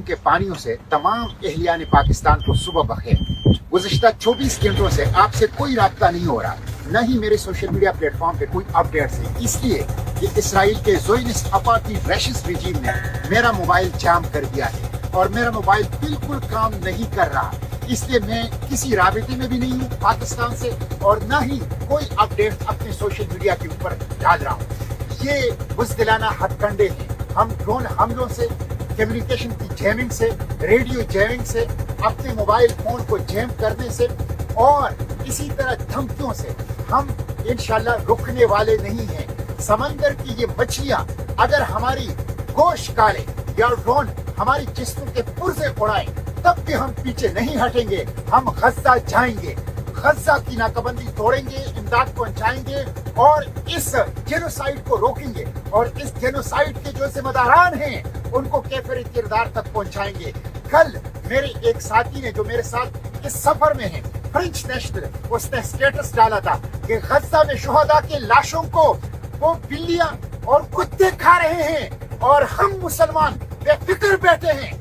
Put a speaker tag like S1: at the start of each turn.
S1: के पानियों से तमाम एहलियान पाकिस्तान को सुबह बखैर। गुज़िश्ता 24 घंटों से आपसे कोई राब्ता नहीं हो रहा, न ही मेरे सोशल मीडिया प्लेटफॉर्म पे कोई अपडेट्स है, इसलिए कि इसराइल के ज़ोयनिस्ट अपार्टी रैशिस्ट रिजीम ने मेरा मोबाइल जाम कर दिया है और मेरा मोबाइल बिल्कुल काम नहीं कर रहा। इसलिए मैं किसी राबिते में भी नहीं हूँ पाकिस्तान से और न ही कोई अपडेट अपने सोशल मीडिया के ऊपर डाल रहा हूँ। ये बुज़दिलाना हथकंडे हैं। हम ड्रोन हमलों से, कम्युनिकेशन की जैमिंग से, रेडियो जैमिंग से, अपने मोबाइल फोन को जैम करने से और इसी तरह धमकियों से हम इंशाल्लाह रुकने वाले नहीं हैं। समंदर की ये मछलियां अगर हमारी गोश्त काले या ड्रोन हमारी जिस्म के पुर्जे उड़ाएं तब भी हम पीछे नहीं हटेंगे। हम गज़ा जाएंगे, गज़ा की नाकाबंदी तोड़ेंगे, इमदाद पहुंचाएंगे और इस जेनोसाइड को रोकेंगे और इस जेनोसाइड के जो जिम्मेदारान हैं उनको कैफिर किरदार तक पहुंचाएंगे। कल मेरे एक साथी ने जो मेरे साथ इस सफर में है, फ्रेंच नेशनल, उसने स्टेटस डाला था कि गज़ा में शुहदा के लाशों को वो बिल्लियां और कुत्ते खा रहे हैं और हम मुसलमान बेफिक्र बैठे हैं।